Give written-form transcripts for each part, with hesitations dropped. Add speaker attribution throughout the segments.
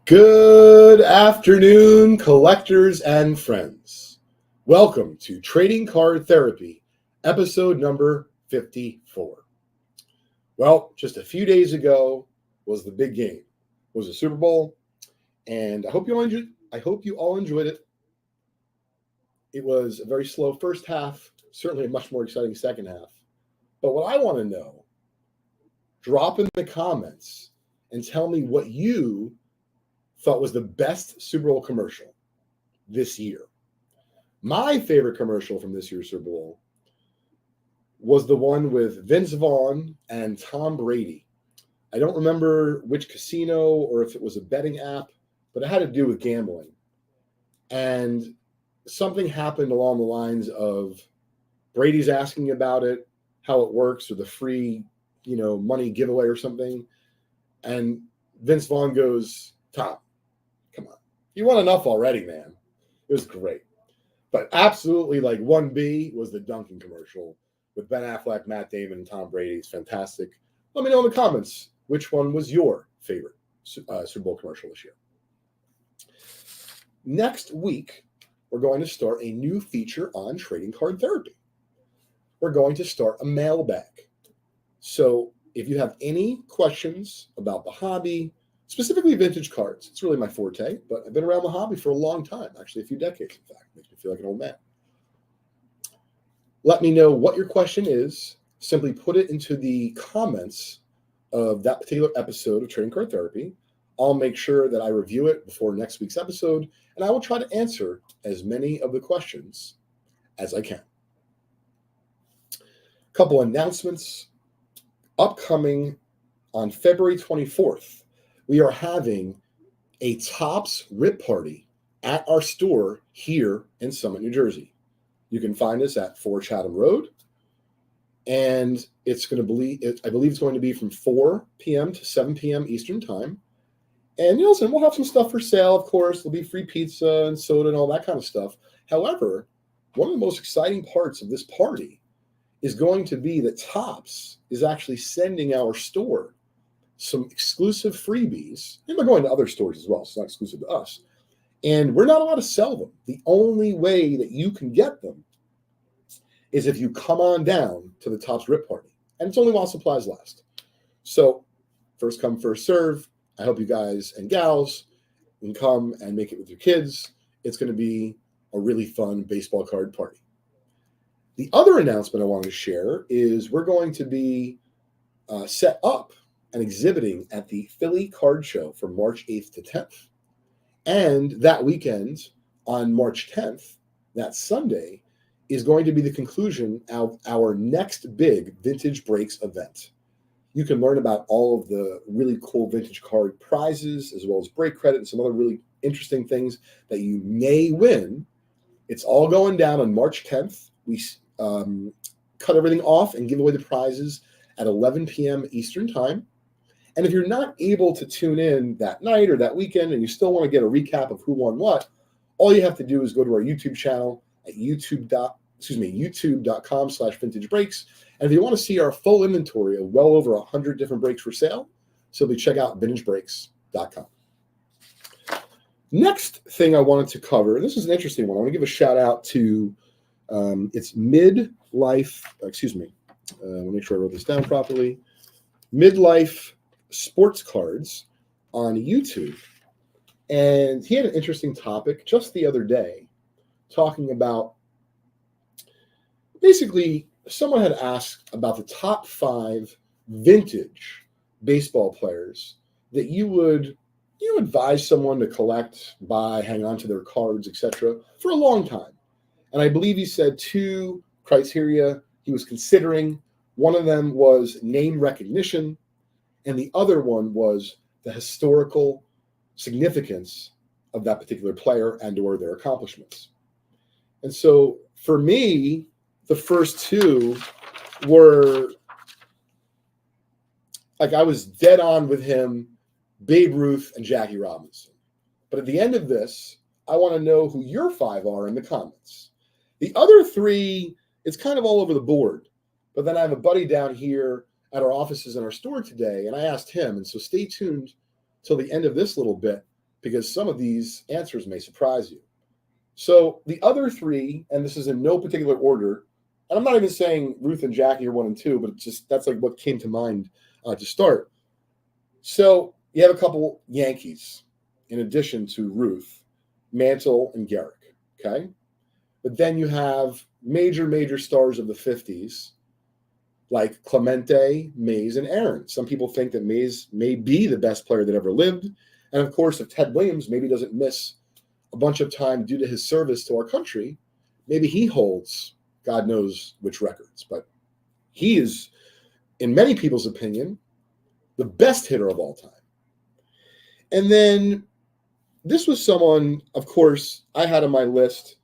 Speaker 1: Good afternoon, collectors and friends. Welcome to Trading Card Therapy, episode number 54. Well, just a few days ago was the big game, was the Super Bowl, and I hope you all enjoyed it. It was a very slow first half, certainly a much more exciting second half. But what I want to know, drop in the comments and tell me what you thought was the best Super Bowl commercial this year. My favorite commercial from this year's Super Bowl was the one with Vince Vaughn and Tom Brady. I don't remember which casino or if it was a betting app, but it had to do with gambling. And something happened along the lines of Brady's asking about it, how it works, or the free, money giveaway or something. And Vince Vaughn goes, "Tom, come on. You won enough already, man." It was great. But absolutely, 1B was the Dunkin' commercial with Ben Affleck, Matt Damon, and Tom Brady. It's fantastic. Let me know in the comments which one was your favorite Super Bowl commercial this year. Next week, we're going to start a new feature on Trading Card Therapy. We're going to start a mailbag. So if you have any questions about the hobby, specifically vintage cards, it's really my forte, but I've been around the hobby for a long time, actually a few decades, in fact. Makes me feel like an old man. Let me know what your question is. Simply put it into the comments of that particular episode of Trading Card Therapy. I'll make sure that I review it before next week's episode, and I will try to answer as many of the questions as I can. A couple announcements. Upcoming on February 24th, we are having a Topps Rip Party at our store here in Summit, New Jersey. You can find us at 4 Chatham Road, and I believe it's going to be from 4 p.m. to 7 p.m. Eastern Time. And listen, we'll have some stuff for sale, of course. There'll be free pizza and soda and all that kind of stuff. However, one of the most exciting parts of this party is going to be that Topps is actually sending our store some exclusive freebies. And we're going to other stores as well, so it's not exclusive to us. And we're not allowed to sell them. The only way that you can get them is if you come on down to the Topps Rip Party. And it's only while supplies last. So first come, first serve. I hope you guys and gals can come and make it with your kids. It's going to be a really fun baseball card party. The other announcement I wanted to share is we're going to be set up and exhibiting at the Philly Card Show from March 8th to 10th. And that weekend on March 10th, that Sunday, is going to be the conclusion of our next big Vintage Breaks event. You can learn about all of the really cool vintage card prizes, as well as break credit and some other really interesting things that you may win. It's all going down on March 10th. We cut everything off and give away the prizes at 11 p.m. Eastern Time. And if you're not able to tune in that night or that weekend and you still want to get a recap of who won what, all you have to do is go to our YouTube channel at youtube.com/vintagebreaks. And if you want to see our full inventory of well over 100 different breaks for sale, simply check out vintagebreaks.com. Next thing I wanted to cover, and this is an interesting one. I want to give a shout out to it's Midlife, let me make sure I wrote this down properly. Midlife Sports Cards on YouTube. And he had an interesting topic just the other day talking about, basically, someone had asked about the top 5 vintage baseball players that you would advise someone to collect, buy, hang on to their cards, etc., for a long time. And I believe he said 2 criteria he was considering. One of them was name recognition, and the other one was the historical significance of that particular player and or their accomplishments. And so for me, the first 2 were, I was dead on with him, Babe Ruth and Jackie Robinson. But at the end of this, I want to know who your 5 are in the comments. The other 3, it's kind of all over the board. But then I have a buddy down here at our offices in our store today, and I asked him, and so stay tuned till the end of this little bit, because some of these answers may surprise you. So the other three, and this is in no particular order, and I'm not even saying Ruth and Jackie are 1 and 2, but it's just that's like what came to mind to start. So you have a couple Yankees in addition to Ruth, Mantle, and Gehrig, okay? But then you have major stars of the 50s like Clemente, Mays, and Aaron. Some people think that Mays may be the best player that ever lived. And of course, if Ted Williams maybe doesn't miss a bunch of time due to his service to our country, maybe he holds God knows which records. But he is, in many people's opinion, the best hitter of all time. And then this was someone, of course, I had on my list.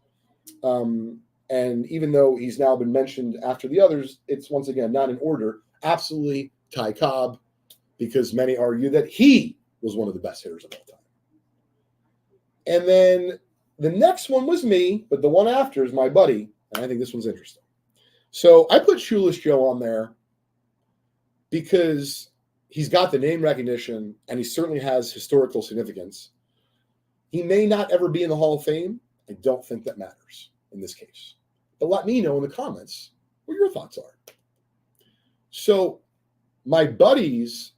Speaker 1: And even though he's now been mentioned after the others, it's once again not in order. Absolutely Ty Cobb, because many argue that he was one of the best hitters of all time. And then the next one was me, but the one after is my buddy, and I think this one's interesting. So I put Shoeless Joe on there because he's got the name recognition, and he certainly has historical significance. He may not ever be in the Hall of Fame. I don't think that matters in this case. But let me know in the comments what your thoughts are. So my buddy's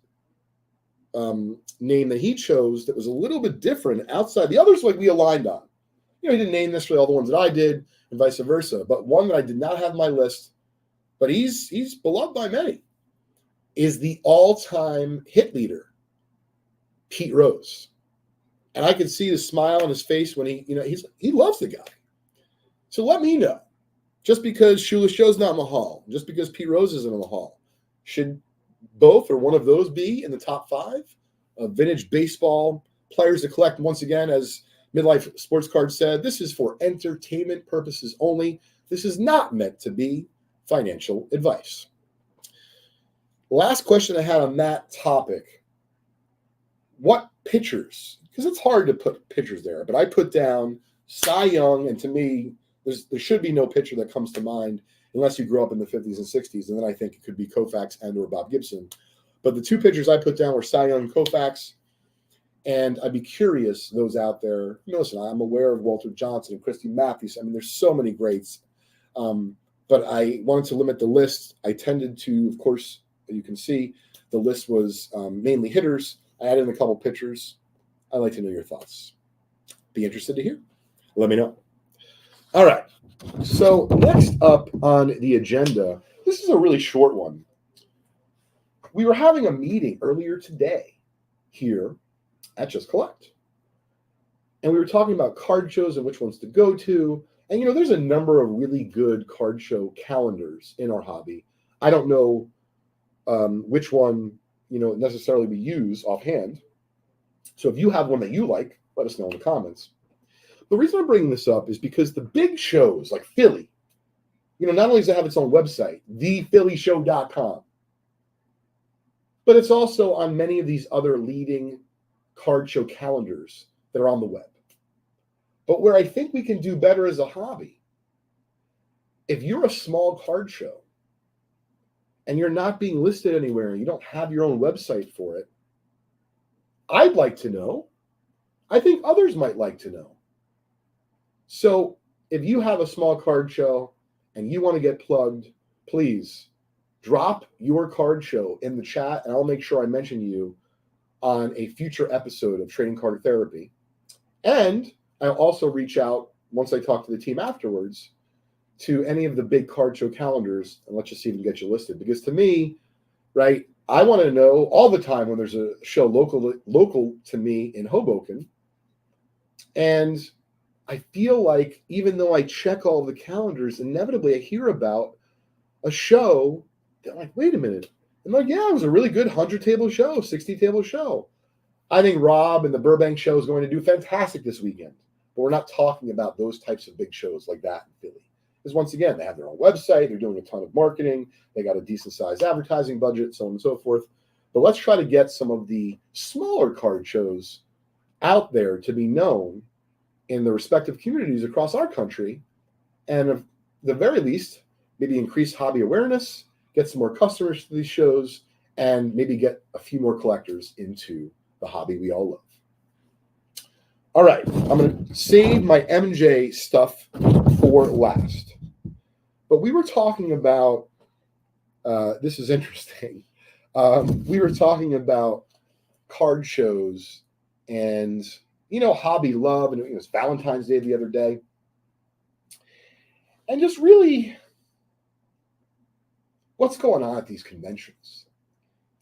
Speaker 1: name that he chose that was a little bit different outside. The others like we aligned on. He didn't name necessarily all the ones that I did and vice versa. But one that I did not have on my list, but he's beloved by many, is the all-time hit leader, Pete Rose. And I could see the smile on his face when he loves the guy. So let me know. Just because Shoeless Joe's not in the Hall, just because Pete Rose isn't in the Hall, should both or one of those be in the top 5 of vintage baseball players to collect? Once again, as Midlife Sports Card said, this is for entertainment purposes only. This is not meant to be financial advice. Last question I had on that topic. What pitchers? Because it's hard to put pitchers there, but I put down Cy Young, and to me, there should be no pitcher that comes to mind unless you grew up in the 50s and 60s, and then I think it could be Koufax and or Bob Gibson. But the two pitchers I put down were Cy Young and Koufax, and I'd be curious, those out there, listen, I'm aware of Walter Johnson and Christy Matthews. I mean, there's so many greats, but I wanted to limit the list. I tended to, of course, you can see, the list was mainly hitters. I added in a couple pitchers. I'd like to know your thoughts. Be interested to hear. Let me know. All right. So next up on the agenda, this is a really short one. We were having a meeting earlier today here at Just Collect. And we were talking about card shows and which ones to go to. And, there's a number of really good card show calendars in our hobby. I don't know which one, necessarily we use offhand. So if you have one that you like, let us know in the comments. The reason I'm bringing this up is because the big shows like Philly, not only does it have its own website, thephillyshow.com, but it's also on many of these other leading card show calendars that are on the web. But where I think we can do better as a hobby, if you're a small card show and you're not being listed anywhere and you don't have your own website for it, I'd like to know. I think others might like to know. So if you have a small card show and you want to get plugged, please drop your card show in the chat, and I'll make sure I mention you on a future episode of Trading Card Therapy. And I'll also reach out, once I talk to the team afterwards, to any of the big card show calendars, and let's just see if we can get you listed. Because to me, right, I want to know all the time when there's a show local to me in Hoboken, and I feel like even though I check all the calendars, inevitably I hear about a show that I'm like, wait a minute. And like, yeah, it was a really good 100-table show, 60-table show. I think Rob and the Burbank show is going to do fantastic this weekend. But we're not talking about those types of big shows like that in Philly. Because once again, they have their own website. They're doing a ton of marketing. They got a decent-sized advertising budget, so on and so forth. But let's try to get some of the smaller card shows out there to be known in the respective communities across our country, and at the very least, maybe increase hobby awareness, get some more customers to these shows, and maybe get a few more collectors into the hobby we all love. All right, I'm going to save my MJ stuff for last. But we were talking about, this is interesting. We were talking about card shows and, hobby love, and it was Valentine's Day the other day. And just really what's going on at these conventions.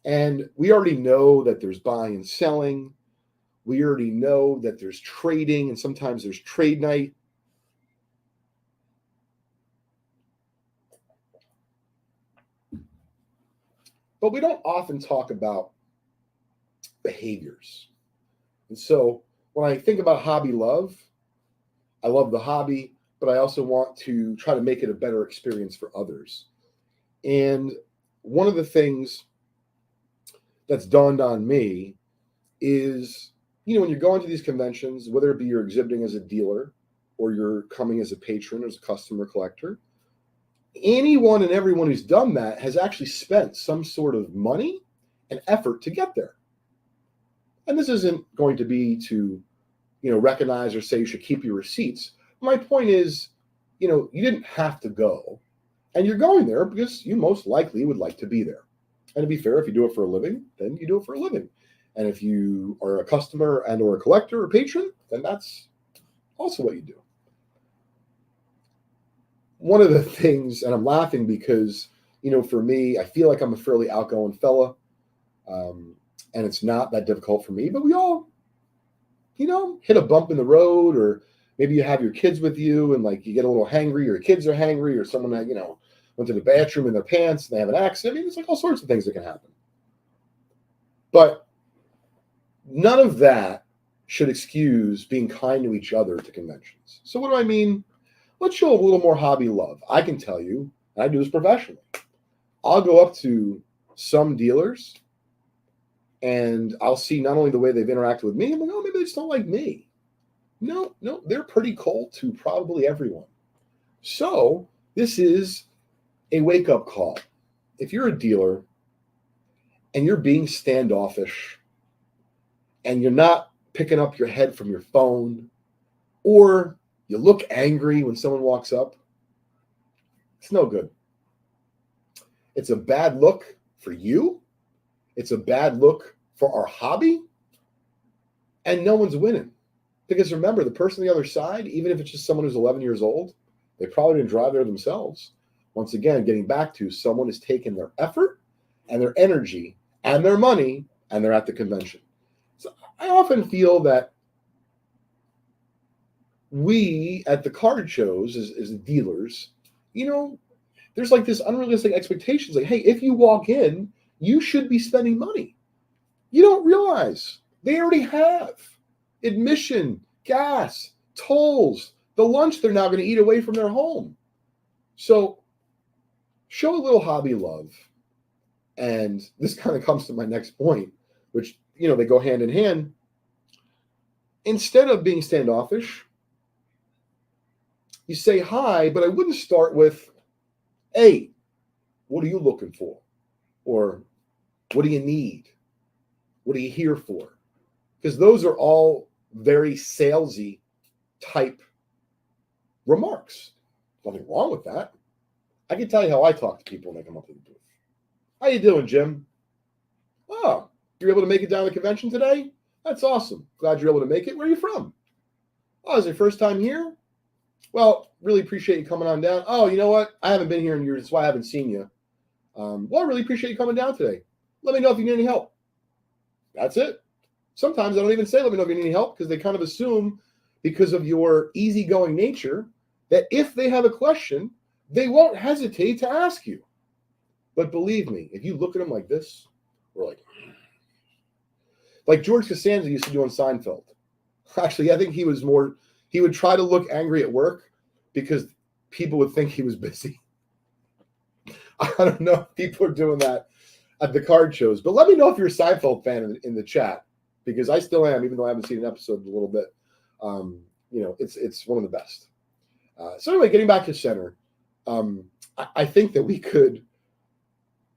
Speaker 1: And we already know that there's buying and selling. We already know that there's trading, and sometimes there's trade night. But we don't often talk about behaviors. And so when I think about hobby love, I love the hobby, but I also want to try to make it a better experience for others. And one of the things that's dawned on me is, when you're going to these conventions, whether it be you're exhibiting as a dealer or you're coming as a patron, as a customer collector, anyone and everyone who's done that has actually spent some sort of money and effort to get there. And this isn't going to be to, recognize or say you should keep your receipts. My point is, you didn't have to go, and you're going there because you most likely would like to be there. And to be fair, if you do it for a living, then you do it for a living. And if you are a customer and or a collector or patron, then that's also what you do. One of the things, and I'm laughing because, for me, I feel like I'm a fairly outgoing fella, and it's not that difficult for me, but we all, hit a bump in the road, or maybe you have your kids with you and like you get a little hangry, or your kids are hangry, or someone that, went to the bathroom in their pants and they have an accident. I mean, it's like all sorts of things that can happen. But none of that should excuse being kind to each other to conventions. So what do I mean? Let's show a little more hobby love. I can tell you, and I do this professionally. I'll go up to some dealers and I'll see not only the way they've interacted with me, I'm like, oh, maybe they just don't like me. No, they're pretty cold to probably everyone. So this is a wake-up call. If you're a dealer and you're being standoffish and you're not picking up your head from your phone, or you look angry when someone walks up, it's no good. It's a bad look for you. It's a bad look for our hobby. And no one's winning. Because remember, the person on the other side, even if it's just someone who's 11 years old, they probably didn't drive there themselves. Once again, getting back to someone has taken their effort and their energy and their money, and they're at the convention. So I often feel that we at the card shows as dealers, there's like this unrealistic expectations. Like, hey, if you walk in, you should be spending money. You don't realize they already have admission, gas, tolls, the lunch they're now going to eat away from their home. So show a little hobby love. And this kind of comes to my next point, which, they go hand in hand. Instead of being standoffish, you say hi, but I wouldn't start with, hey, what are you looking for? Or what do you need? What are you here for? Because those are all very salesy type remarks. Nothing wrong with that. I can tell you how I talk to people when they come up to the booth. How you doing, Jim? Oh, you're able to make it down to the convention today? That's awesome. Glad you're able to make it. Where are you from? Oh, is it your first time here? Well, really appreciate you coming on down. Oh, you know what? I haven't been here in years. That's why I haven't seen you. Well, I really appreciate you coming down today. Let me know if you need any help. That's it. Sometimes I don't even say let me know if you need any help, because they kind of assume, because of your easygoing nature, that if they have a question, they won't hesitate to ask you. But believe me, if you look at them like this, or like George Costanza used to do on Seinfeld. Actually, I think he would try to look angry at work because people would think he was busy. I don't know if people are doing that at the card shows, but let me know if you're a Seinfeld fan in the chat, because I still am, even though I haven't seen an episode in a little bit. It's one of the best. So anyway, getting back to center, I think that we could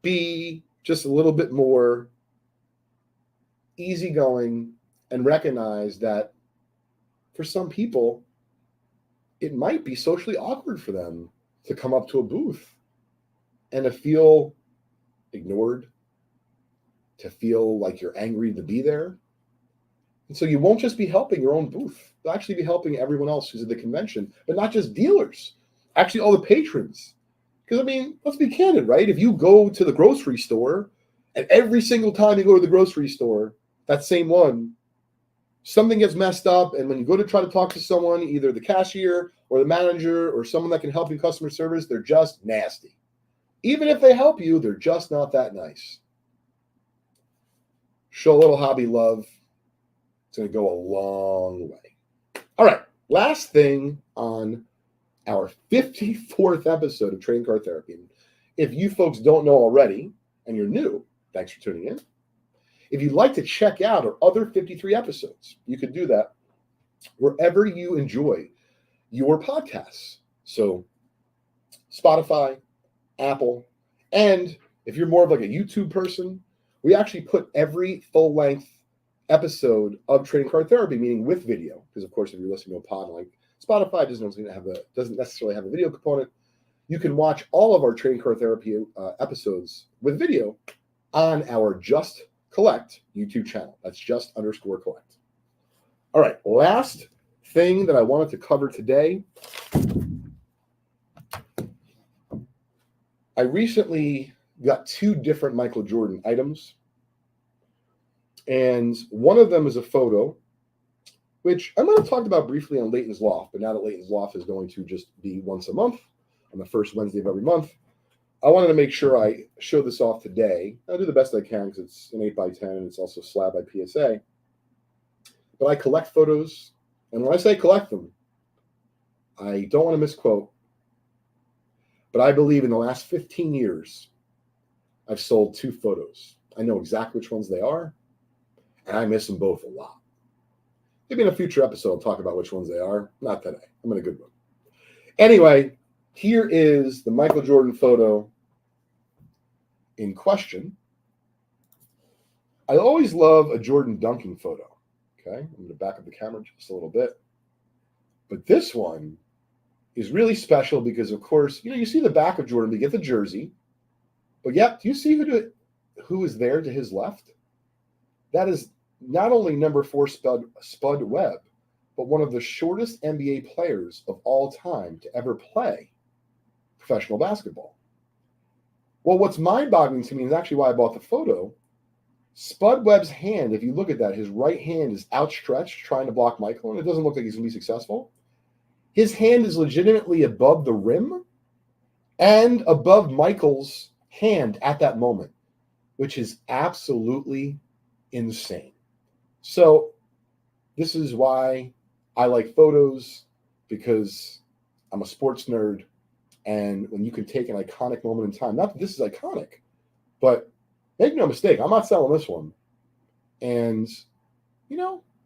Speaker 1: be just a little bit more easygoing and recognize that for some people, it might be socially awkward for them to come up to a booth and to feel ignored, to feel like you're angry to be there. And so you won't just be helping your own booth. You'll actually be helping everyone else who's at the convention, but not just dealers, actually all the patrons. Because, I mean, let's be candid, right? If you go to the grocery store, and every single time you go to the grocery store, that same one, something gets messed up, and when you go to try to talk to someone, either the cashier or the manager or someone that can help you in customer service, they're just nasty. Even if they help you, they're just not that nice. Show a little hobby love. It's going to go a long way. All right, last thing on our 54th episode of Trading Card Therapy. If you folks don't know already, and you're new, thanks for tuning in. If you'd like to check out our other 53 episodes, you can do that wherever you enjoy your podcasts. So Spotify, Apple, and if you're more of like a YouTube person, we actually put every full-length episode of Trading Card Therapy, meaning with video, because of course if you're listening to a pod like Spotify, doesn't necessarily have a video component. You can watch all of our Trading Card Therapy episodes with video on our Just Collect YouTube channel. That's just_collect. All right, last thing that I wanted to cover today. I recently got 2 different Michael Jordan items. And one of them is a photo, which I might have talked about briefly on Leighton's Loft, but now that Leighton's Loft is going to just be once a month, on the first Wednesday of every month, I wanted to make sure I show this off today. I'll do the best I can because it's an 8x10 and it's also slabbed by PSA. But I collect photos, and when I say collect them, I don't want to misquote, but I believe in the last 15 years, I've sold 2 photos. I know exactly which ones they are, and I miss them both a lot. Maybe in a future episode, I'll talk about which ones they are. Not today. I'm in a good mood. Anyway, here is the Michael Jordan photo in question. I always love a Jordan dunking photo. Okay, I'm going to back up the camera just a little bit. But this one is really special because, of course, you see the back of Jordan, but you get the jersey. But yep, do you see who is there to his left? That is not only number 4 Spud Webb, but one of the shortest NBA players of all time to ever play professional basketball. Well, what's mind-boggling to me is actually why I bought the photo. Spud Webb's hand, if you look at that, his right hand is outstretched trying to block Michael, and it doesn't look like he's going to be successful. His hand is legitimately above the rim and above Michael's hand at that moment, which is absolutely insane. So this is why I like photos, because I'm a sports nerd, and when you can take an iconic moment in time, not that this is iconic, but make no mistake, I'm not selling this one. And,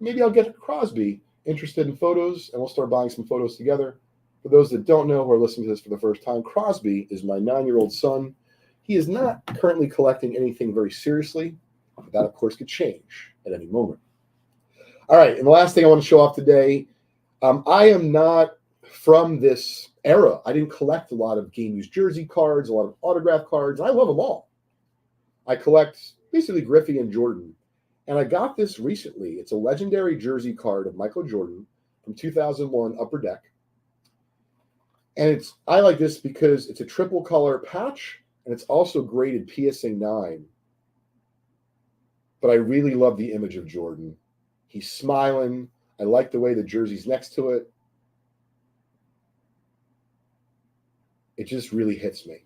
Speaker 1: maybe I'll get Crosby interested in photos, and we'll start buying some photos together. For those that don't know who are listening to this for the first time, Crosby is my 9-year-old son. He is not currently collecting anything very seriously, but that, of course, could change at any moment. All right, and the last thing I want to show off today, I am not from this era. I didn't collect a lot of game used jersey cards, a lot of autograph cards. I love them all. I collect basically Griffey and Jordan. And I got this recently. It's a legendary jersey card of Michael Jordan from 2001 Upper Deck. And I like this because it's a triple color patch, and it's also graded PSA 9. But I really love the image of Jordan. He's smiling. I like the way the jersey's next to it. It just really hits me.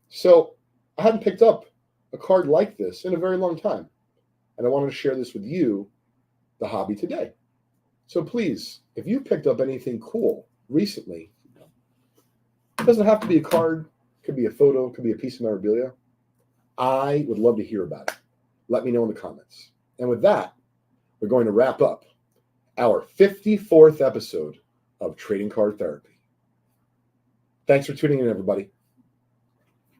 Speaker 1: So I hadn't picked up a card like this in a very long time. And I wanted to share this with you, the hobby today. So please, if you picked up anything cool recently, it doesn't have to be a card. It could be a photo. It could be a piece of memorabilia. I would love to hear about it. Let me know in the comments. And with that, we're going to wrap up our 54th episode of Trading Card Therapy. Thanks for tuning in, everybody.